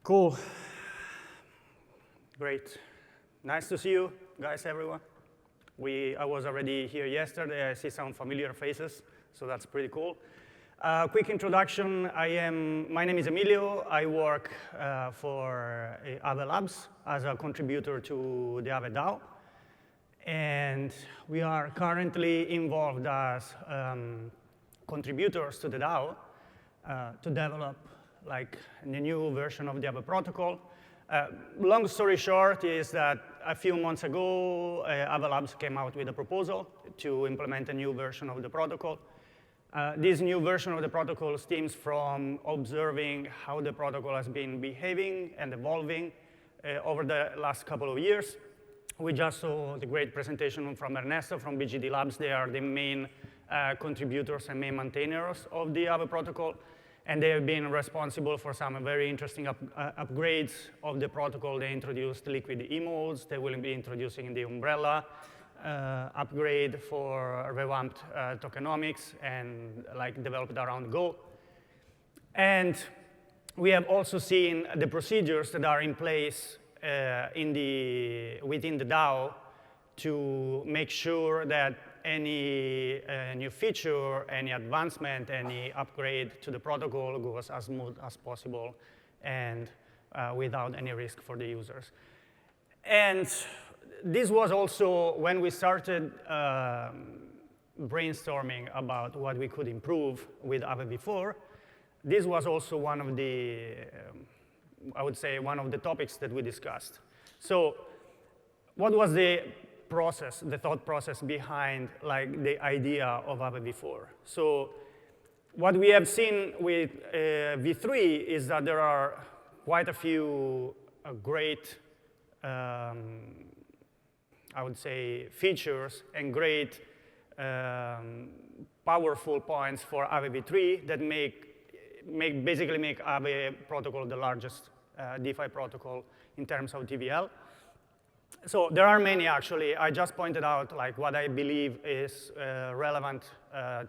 Cool. Great. Nice to see you guys, everyone. I was already here yesterday. I see some familiar faces, so that's pretty cool. Quick introduction. My name is Emilio. I work for Aave Labs as a contributor to the Aave DAO. And we are currently involved as contributors to the DAO to develop like the new version of the Aave protocol. Long story short is that a few months ago, Aave Labs came out with a proposal to implement a new version of the protocol. This new version of the protocol stems from observing how the protocol has been behaving and evolving over the last couple of years. We just saw the great presentation from Ernesto from BGD Labs. They are the main contributors and main maintainers of the Aave protocol. And they have been responsible for some very interesting upgrades of the protocol. They introduced liquid emotes. They will be introducing the umbrella upgrade for revamped tokenomics and like developed around Go. And we have also seen the procedures that are in place within the DAO to make sure that any new feature, any advancement, any upgrade to the protocol goes as smooth as possible and without any risk for the users. And this was also when we started brainstorming about what we could improve with Aave V4. This was also one of the, I would say, one of the topics that we discussed. So what was the thought process behind like the idea of Aave V4? So what we have seen with V3 is that there are quite a few great, I would say, features and great powerful points for Aave V3 that basically make Aave protocol the largest DeFi protocol in terms of TVL. So there are many, actually. I just pointed out like what I believe is relevant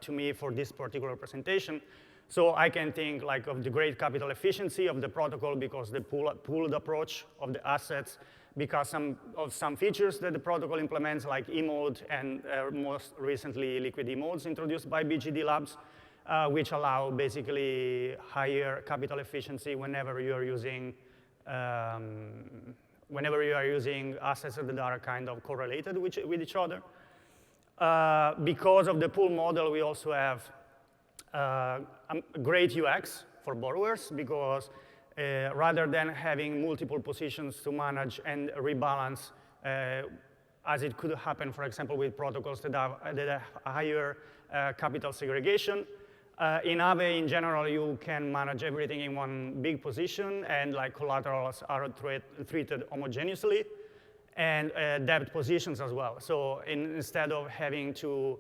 to me for this particular presentation. So I can think like of the great capital efficiency of the protocol because the pooled approach of the assets, because of some features that the protocol implements, like emote and most recently liquid emotes introduced by BGD Labs, which allow basically higher capital efficiency whenever you are using assets that are kind of correlated with each other. Because of the pool model, we also have great UX for borrowers because rather than having multiple positions to manage and rebalance, as it could happen, for example, with protocols that have higher capital segregation, in Aave, in general, you can manage everything in one big position, and like collaterals are treated homogeneously, and debt positions as well. So instead of having to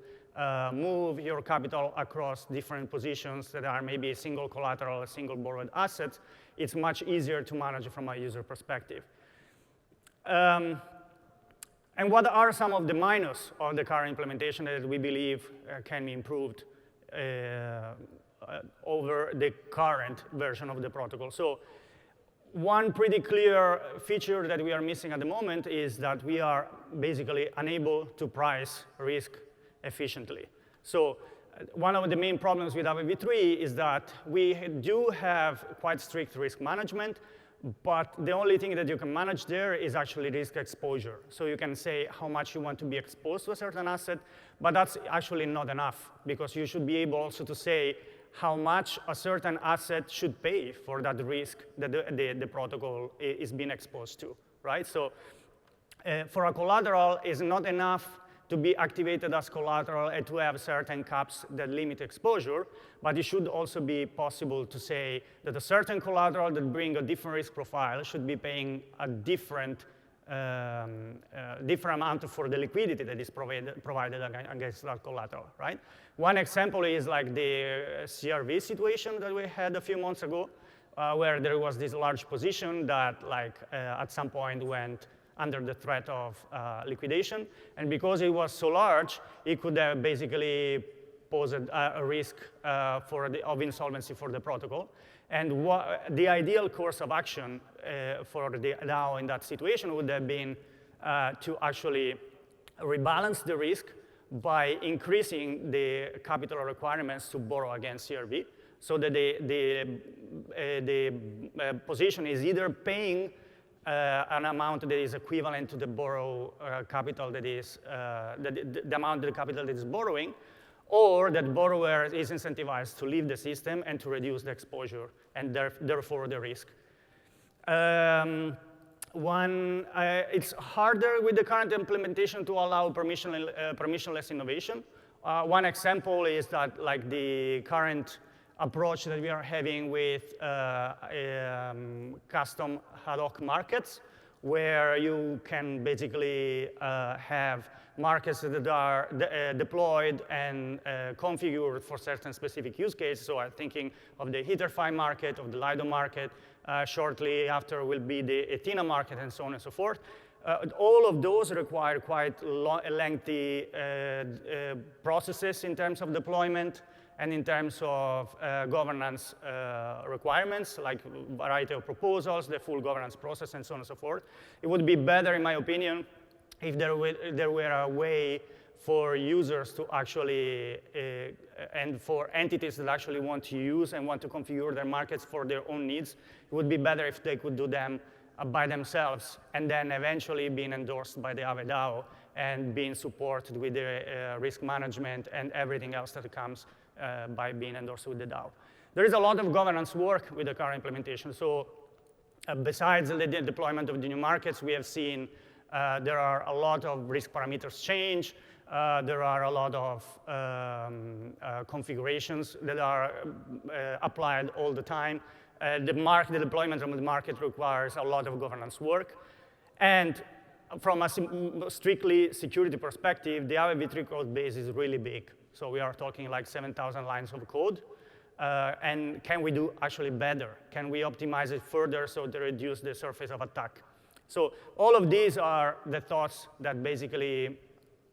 move your capital across different positions that are maybe a single collateral, a single borrowed asset, it's much easier to manage from a user perspective. And what are some of the minus of the current implementation that we believe can be improved over the current version of the protocol? So one pretty clear feature that we are missing at the moment is that we are basically unable to price risk efficiently. So one of the main problems with Aave V3 is that we do have quite strict risk management, but the only thing that you can manage there is actually risk exposure. So you can say how much you want to be exposed to a certain asset, but that's actually not enough because you should be able also to say how much a certain asset should pay for that risk that the protocol is being exposed to, right? So for a collateral, it's not enough to be activated as collateral and to have certain caps that limit exposure, but it should also be possible to say that a certain collateral that brings a different risk profile should be paying a different amount for the liquidity that is provided against that collateral, right? One example is like the CRV situation that we had a few months ago, where there was this large position that like at some point went under the threat of liquidation. And because it was so large, it could have basically pose a risk of insolvency for the protocol. And the ideal course of action for the DAO in that situation would have been to actually rebalance the risk by increasing the capital requirements to borrow against CRV, so that the position is either paying an amount that is equivalent to the borrow capital that is, the amount of the capital that is borrowing, or that borrower is incentivized to leave the system and to reduce the exposure and therefore the risk. It's harder with the current implementation to allow permissionless innovation. One example is that like the current approach that we are having with custom ad hoc markets, where you can basically have markets that are deployed and configured for certain specific use cases. So I'm thinking of the HeaterFi market, of the Lido market. Shortly after will be the Ethena market, and so on and so forth. All of those require quite lengthy processes in terms of deployment and in terms of governance requirements, like a variety of proposals, the full governance process, and so on and so forth. It would be better, in my opinion, if there were a way for users to actually, and for entities that actually want to use and want to configure their markets for their own needs, it would be better if they could do them by themselves, and then eventually being endorsed by the Aave DAO and being supported with the risk management and everything else that comes by being endorsed with the DAO. There is a lot of governance work with the current implementation. So besides the deployment of the new markets, we have seen there are a lot of risk parameters change. There are a lot of configurations that are applied all the time. The deployment from the market requires a lot of governance work. And from a strictly security perspective, the Aave V4 code base is really big. So we are talking like 7,000 lines of code. And can we do actually better? Can we optimize it further so to reduce the surface of attack? So all of these are the thoughts that basically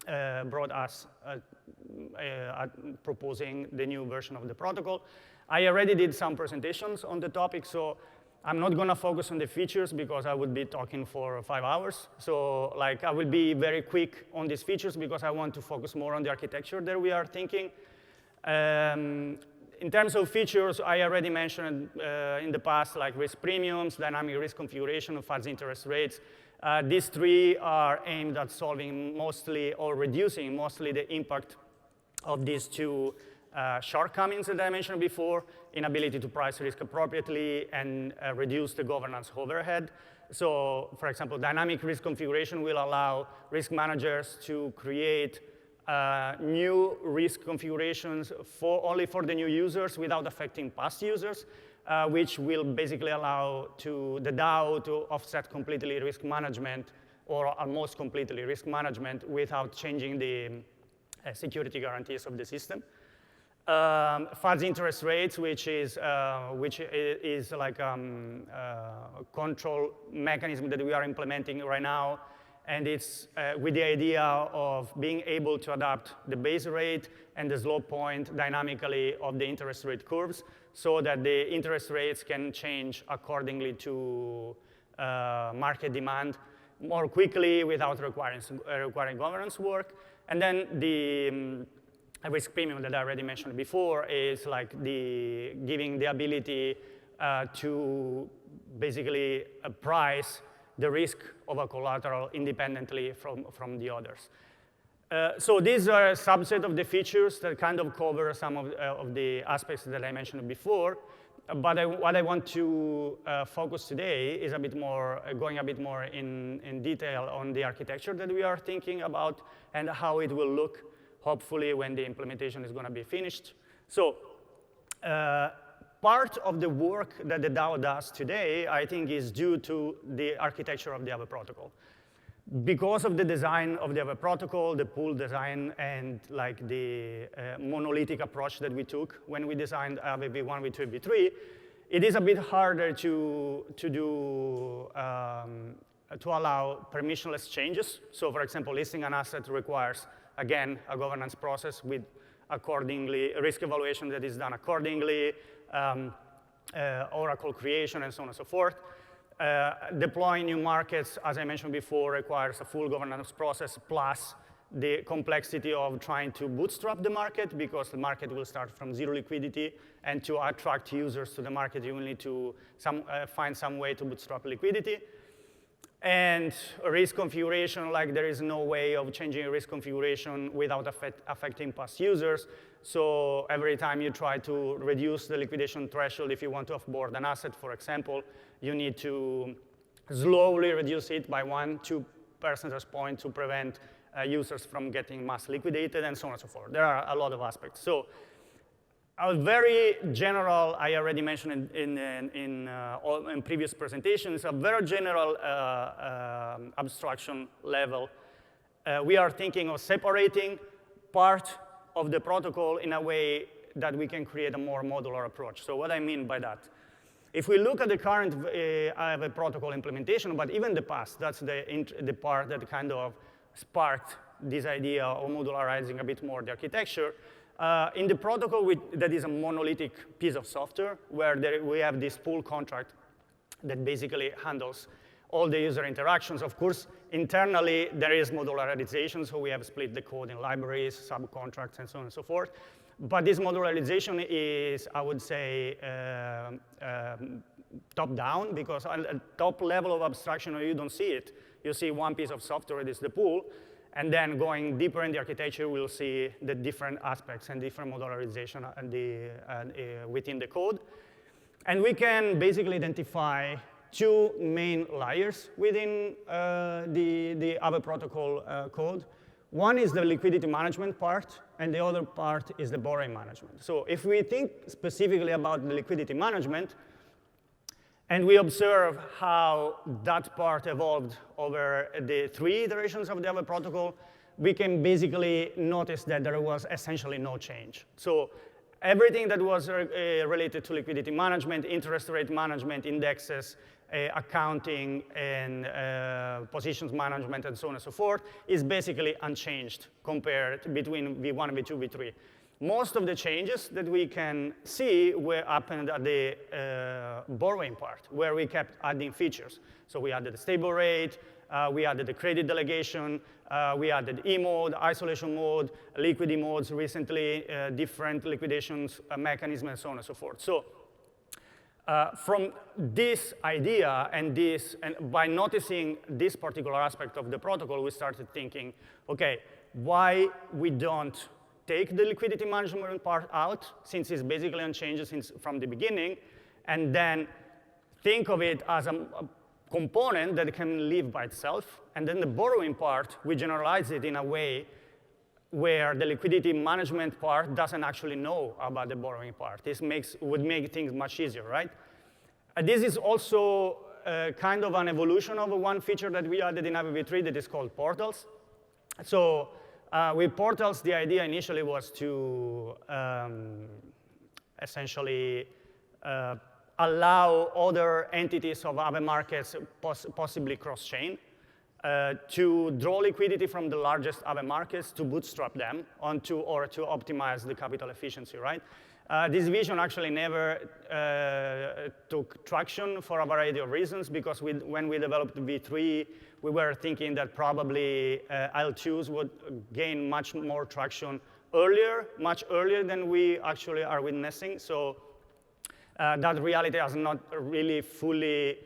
brought us proposing the new version of the protocol. I already did some presentations on the topic, so I'm not going to focus on the features because I would be talking for 5 hours. So like, I will be very quick on these features because I want to focus more on the architecture that we are thinking. In terms of features, I already mentioned in the past, like risk premiums, dynamic risk configuration, fuzzy interest rates. These three are aimed at solving mostly, or reducing mostly, the impact of these two shortcomings that I mentioned before: inability to price risk appropriately and reduce the governance overhead. So, for example, dynamic risk configuration will allow risk managers to create new risk configurations only for the new users without affecting past users, which will basically allow the DAO to offset completely risk management, or almost completely risk management, without changing the security guarantees of the system. Fuzzy interest rates, which is like a control mechanism that we are implementing right now. And it's with the idea of being able to adapt the base rate and the slope point dynamically of the interest rate curves, so that the interest rates can change accordingly to market demand more quickly without requiring governance work. And then the risk premium that I already mentioned before is like giving the ability to basically price the risk of a collateral independently from the others. So these are a subset of the features that kind of cover some of the aspects that I mentioned before. But what I want to focus today is going a bit more in detail on the architecture that we are thinking about and how it will look, hopefully, when the implementation is going to be finished. So part of the work that the DAO does today, I think, is due to the architecture of the Aave protocol. Because of the design of the Aave protocol, the pool design, and like the monolithic approach that we took when we designed Aave V1, V2, V3, it is a bit harder to allow permissionless changes. So, for example, listing an asset requires, again, a governance process with accordingly, risk evaluation that is done accordingly, oracle creation, and so on and so forth. Deploying new markets, as I mentioned before, requires a full governance process plus the complexity of trying to bootstrap the market, because the market will start from zero liquidity, and to attract users to the market, you will need to find some way to bootstrap liquidity. And risk configuration, like there is no way of changing risk configuration without affecting past users. So every time you try to reduce the liquidation threshold, if you want to offboard an asset, for example, you need to slowly reduce it by 1-2 percentage points to prevent users from getting mass liquidated, and so on and so forth. There are a lot of aspects. So a very general, I already mentioned in previous presentations, a very general abstraction level. We are thinking of separating part of the protocol in a way that we can create a more modular approach. So what I mean by that, if we look at the current Aave protocol implementation, but even the past, that's the part that kind of sparked this idea of modularizing a bit more the architecture. In the protocol, that is a monolithic piece of software where we have this pool contract that basically handles all the user interactions. Of course, internally, there is modularization, so we have split the code in libraries, subcontracts, and so on and so forth. But this modularization is, I would say, top-down, because at the top level of abstraction, you don't see it. You see one piece of software, it is the pool, and then going deeper in the architecture, we'll see the different aspects and different modularization within the code. And we can basically identify two main layers within the Aave protocol code. One is the liquidity management part, and the other part is the borrowing management. So if we think specifically about the liquidity management, and we observe how that part evolved over the 3 iterations of the Aave protocol, we can basically notice that there was essentially no change. So everything that was related to liquidity management, interest rate management, indexes, accounting, and positions management, and so on and so forth, is basically unchanged compared between V1, V2, V3. Most of the changes that we can see happened at the borrowing part, where we kept adding features. So we added the stable rate, we added the credit delegation, we added E-mode, isolation mode, liquidity modes recently, different liquidations mechanisms, and so on and so forth. So from this idea and by noticing this particular aspect of the protocol, we started thinking, OK, why we don't take the liquidity management part out, since it's basically unchanged from the beginning, and then think of it as a component that can live by itself. And then the borrowing part, we generalize it in a way where the liquidity management part doesn't actually know about the borrowing part. This would make things much easier, right? This is also kind of an evolution of one feature that we added in Aave V3 that is called portals. So with portals, the idea initially was to essentially allow other entities of Aave markets, possibly cross-chain, to draw liquidity from the largest Aave markets to bootstrap them or to optimize the capital efficiency, right? This vision actually never took traction for a variety of reasons, because when we developed V3, we were thinking that probably L2s would gain much more traction earlier, much earlier than we actually are witnessing. So that reality has not really fully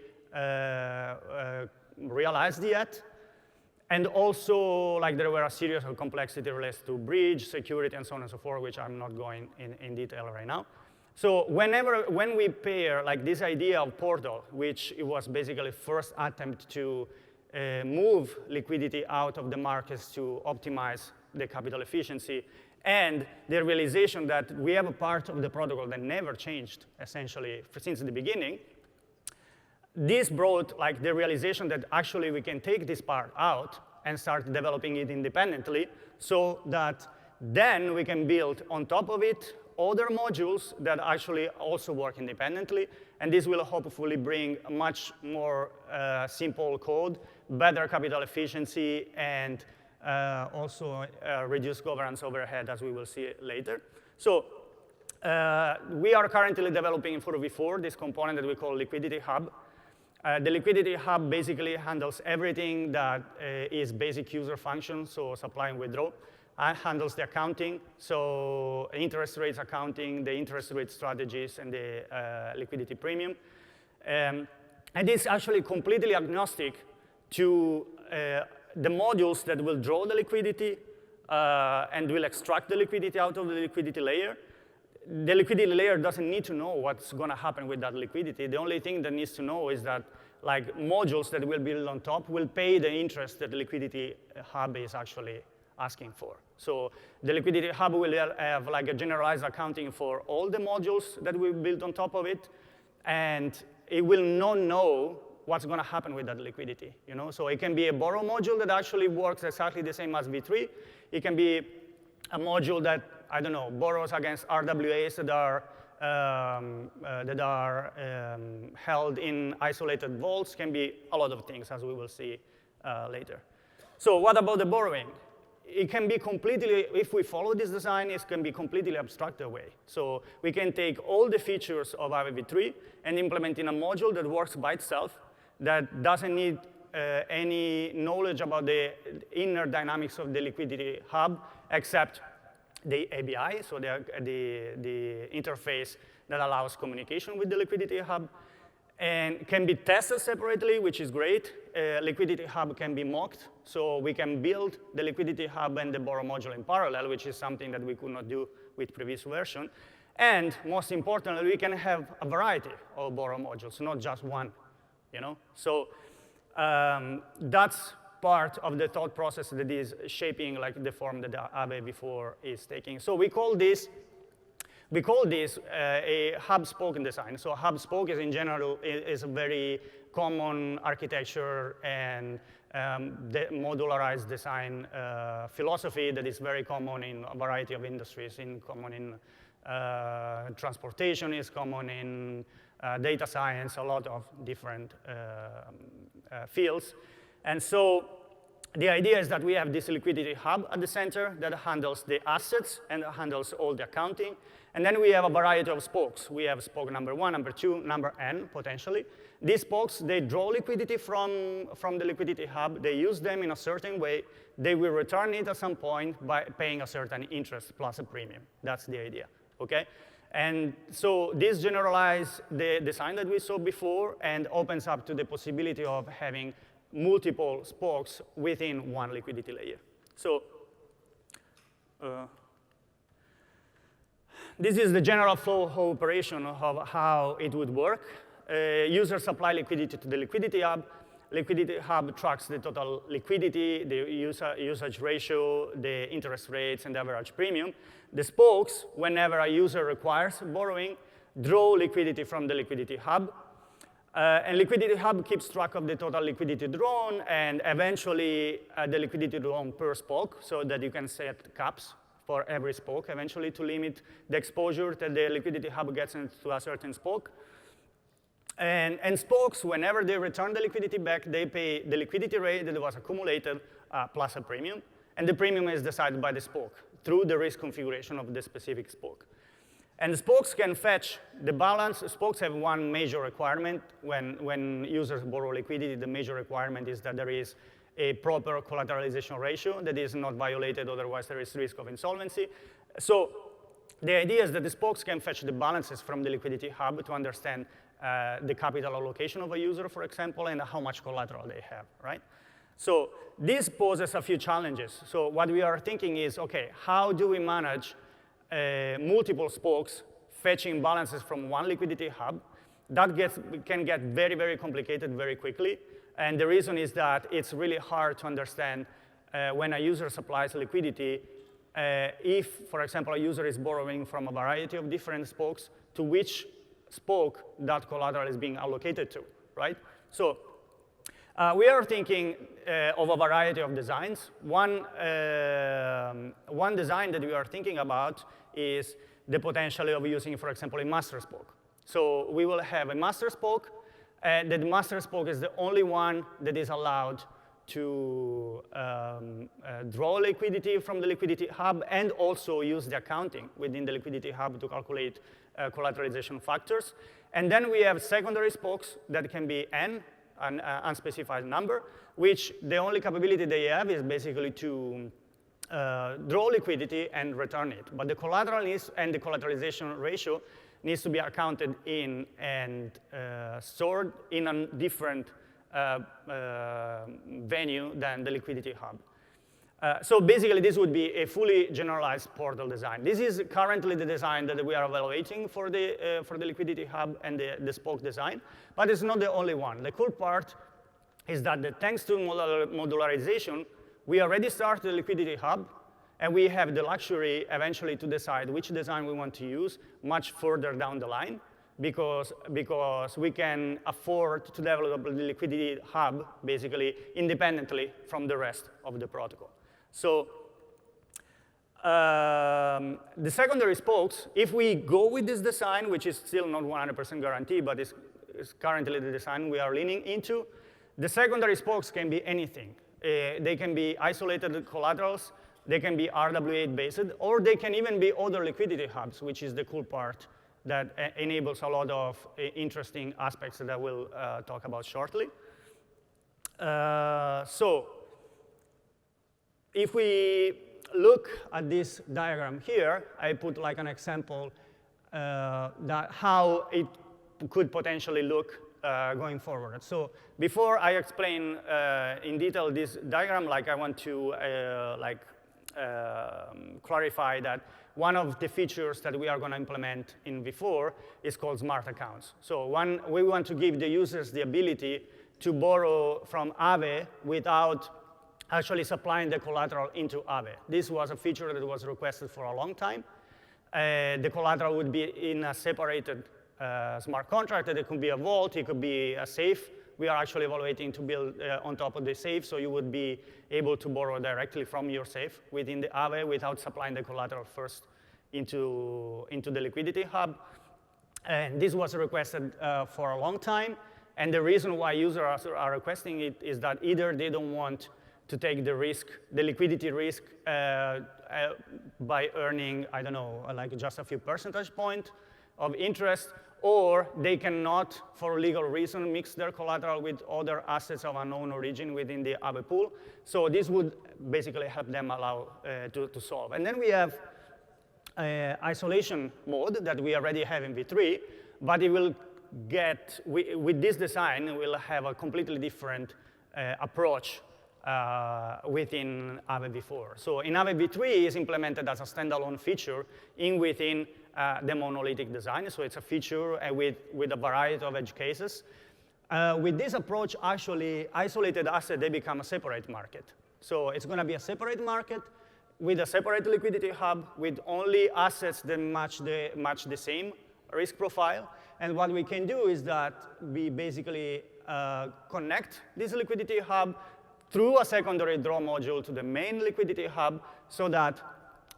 realized yet. And also, like, there were a series of complexity related to bridge, security, and so on and so forth, which I'm not going in detail right now. So when we pair like this idea of portal, which it was basically first attempt to move liquidity out of the markets to optimize the capital efficiency, and the realization that we have a part of the protocol that never changed, essentially, since the beginning, this brought like the realization that actually we can take this part out and start developing it independently, so that then we can build on top of it other modules that actually also work independently. And this will hopefully bring much more simple code, better capital efficiency, and also reduce governance overhead, as we will see later. So we are currently developing for V4 this component that we call Liquidity Hub. The Liquidity Hub basically handles everything that is basic user functions, so supply and withdraw. Handles the accounting, so interest rates accounting, the interest rate strategies, and the liquidity premium. And it's actually completely agnostic to the modules that will draw the liquidity and will extract the liquidity out of the liquidity layer. The liquidity layer doesn't need to know what's going to happen with that liquidity. The only thing that needs to know is that like modules that will build on top will pay the interest that the liquidity hub is actually asking for. So the liquidity hub will have like a generalized accounting for all the modules that we build on top of it, and it will not know what's going to happen with that liquidity. So it can be a borrow module that actually works exactly the same as V3. It can be a module that, I don't know, borrows against RWAs that are held in isolated vaults. Can be a lot of things, as we will see later. So what about the borrowing? It can be completely, if we follow this design, it can be completely abstracted away. So we can take all the features of Aave V3 and implement in a module that works by itself, that doesn't need any knowledge about the inner dynamics of the liquidity hub, except the ABI, so the interface that allows communication with the liquidity hub, and can be tested separately, which is great. Liquidity hub can be mocked, so we can build the liquidity hub and the borrow module in parallel, which is something that we could not do with previous version. And most importantly, we can have a variety of borrow modules, not just one. So that's part of the thought process that is shaping like the form that the Aave V4 is taking. So we call this a hub spoke design. So hub spoke is in general is a very common architecture and the modularized design philosophy that is very common in a variety of industries, common in transportation, is common in data science, a lot of different fields. And so the idea is that we have this liquidity hub at the center that handles the assets and handles all the accounting. And then we have a variety of spokes. We have spoke number 1, number 2, number n, potentially. These spokes, they draw liquidity from the liquidity hub. They use them in a certain way. They will return it at some point by paying a certain interest plus a premium. That's the idea, OK? And so this generalizes the design that we saw before and opens up to the possibility of having multiple spokes within one liquidity layer. So this is the general flow of operation of how it would work. Users supply liquidity to the liquidity hub. Liquidity hub tracks the total liquidity, the usage ratio, the interest rates, and the average premium. The spokes, whenever a user requires borrowing, draw liquidity from the liquidity hub. And liquidity hub keeps track of the total liquidity drawn and eventually the liquidity drawn per spoke, so that you can set caps for every spoke eventually to limit the exposure that the liquidity hub gets into a certain spoke. And spokes, whenever they return the liquidity back, they pay the liquidity rate that was accumulated plus a premium. And the premium is decided by the spoke through the risk configuration of the specific spoke. And the spokes can fetch the balance. Spokes have one major requirement. When users borrow liquidity, the major requirement is that there is a proper collateralization ratio that is not violated, otherwise there is risk of insolvency. So the idea is that the spokes can fetch the balances from the liquidity hub to understand the capital allocation of a user, for example, and how much collateral they have, right? So this poses a few challenges. So what we are thinking is, OK, how do we manage multiple spokes fetching balances from one liquidity hub? That can get very, very complicated very quickly. And the reason is that it's really hard to understand when a user supplies liquidity, if, for example, a user is borrowing from a variety of different spokes, to which spoke that collateral is being allocated to, right? So we are thinking of a variety of designs. One design that we are thinking about is the potential of using, for example, a master spoke. So we will have a master spoke. The master spoke is the only one that is allowed to draw liquidity from the liquidity hub and also use the accounting within the liquidity hub to calculate collateralization factors. And then we have secondary spokes that can be n, an unspecified number, which the only capability they have is basically to draw liquidity and return it. But the collateral and the collateralization ratio needs to be accounted in and stored in a different venue than the liquidity hub. So basically, this would be a fully generalized portal design. This is currently the design that we are evaluating for the liquidity hub and the spoke design, but it's not the only one. The cool part is that thanks to modularization, we already started the liquidity hub, and we have the luxury eventually to decide which design we want to use much further down the line, because we can afford to develop the liquidity hub basically independently from the rest of the protocol. So the secondary spokes, if we go with this design, which is still not 100% guarantee, but is currently the design we are leaning into, the secondary spokes can be anything. They can be isolated collaterals, they can be RWA-based, or they can even be other liquidity hubs, which is the cool part that enables a lot of interesting aspects that I will talk about shortly. So if we look at this diagram here, I put like an example that how it could potentially look going forward. So before I explain in detail this diagram, like I want to clarify that one of the features that we are going to implement in V4 is called smart accounts. So we want to give the users the ability to borrow from Aave without actually supplying the collateral into Aave. This was a feature that was requested for a long time. The collateral would be in a separated smart contract. It could be a vault, it could be a safe. We are actually evaluating to build on top of the safe, so you would be able to borrow directly from your safe within the Aave without supplying the collateral first into the liquidity hub. And this was requested for a long time. And the reason why users are requesting it is that either they don't want to take the risk, the liquidity risk, by earning, I don't know, like just a few percentage points of interest, or they cannot, for legal reason, mix their collateral with other assets of unknown origin within the Aave pool. So this would basically help them allow to solve. And then we have isolation mode that we already have in V3, but it will get, with this design, we'll have a completely different approach within Aave V4. So in Aave V3 is implemented as a standalone feature within the monolithic design. So it's a feature with a variety of edge cases. With this approach, actually, isolated assets, they become a separate market. So it's going to be a separate market with a separate liquidity hub with only assets that match the same risk profile. And what we can do is that we basically connect this liquidity hub through a secondary draw module to the main liquidity hub so that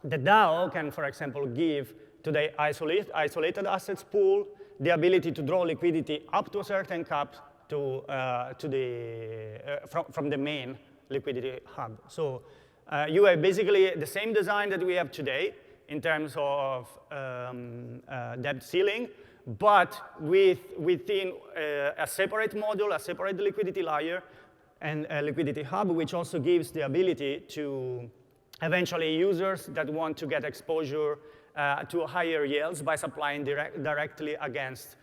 the DAO can, for example, give to the isolated assets pool the ability to draw liquidity up to a certain cap from the main liquidity hub. So you have basically the same design that we have today in terms of debt ceiling, but within a separate module, a separate liquidity layer, and a liquidity hub, which also gives the ability to eventually users that want to get exposure to higher yields by supplying directly against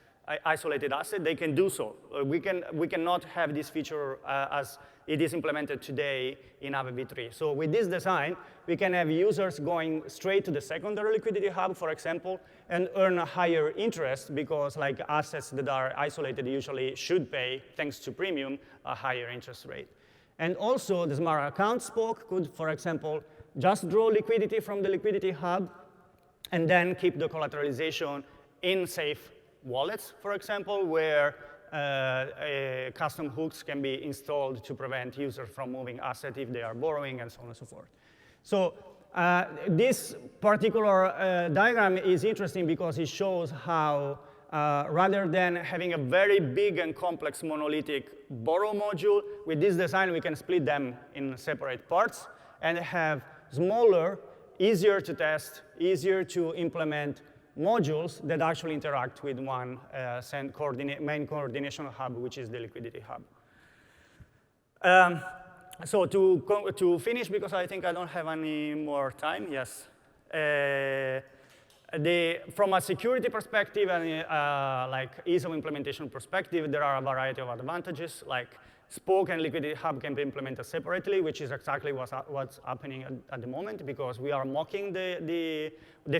isolated asset, they can do so. We cannot have this feature as it is implemented today in Aave V3. So with this design, we can have users going straight to the secondary liquidity hub, for example, and earn a higher interest because like assets that are isolated usually should pay, thanks to premium, a higher interest rate. And also the smart account spoke could, for example, just draw liquidity from the liquidity hub and then keep the collateralization in safe wallets, for example, where custom hooks can be installed to prevent users from moving assets if they are borrowing and so on and so forth. So this particular diagram is interesting because it shows how rather than having a very big and complex monolithic borrow module, with this design, we can split them in separate parts and have smaller, easier to test, easier to implement modules that actually interact with one main coordination hub, which is the liquidity hub. So to finish, because I think I don't have any more time, yes. From a security perspective and like ease of implementation perspective, there are a variety of advantages. Like Spoke and Liquidity Hub can be implemented separately, which is exactly what's happening at the moment, because we are mocking the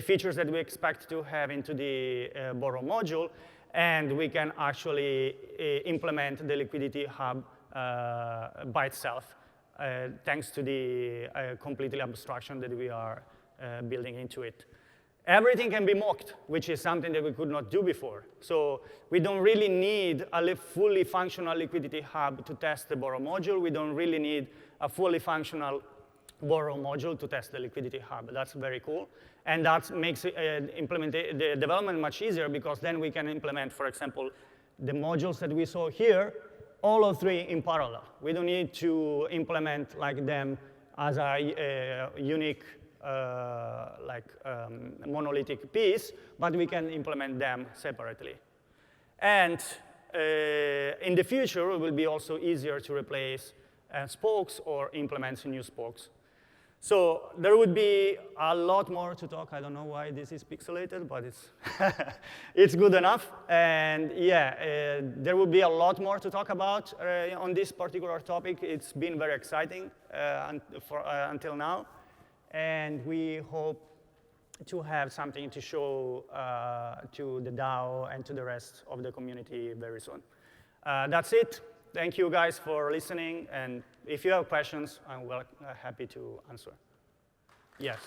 features that we expect to have into the borrow module, and we can actually implement the Liquidity Hub by itself, thanks to the completely abstraction that we are building into it. Everything can be mocked, which is something that we could not do before. So we don't really need a fully functional liquidity hub to test the borrow module. We don't really need a fully functional borrow module to test the liquidity hub. That's very cool. And that makes the development much easier, because then we can implement, for example, the modules that we saw here, all of three in parallel. We don't need to implement like them as a unique monolithic piece, but we can implement them separately. And in the future, it will be also easier to replace spokes or implement new spokes. So there would be a lot more to talk. I don't know why this is pixelated, but it's, it's good enough. And yeah, there will be a lot more to talk about on this particular topic. It's been very exciting until now. And we hope to have something to show to the DAO and to the rest of the community very soon. That's it. Thank you guys for listening. And if you have questions, I'm happy to answer. Yes.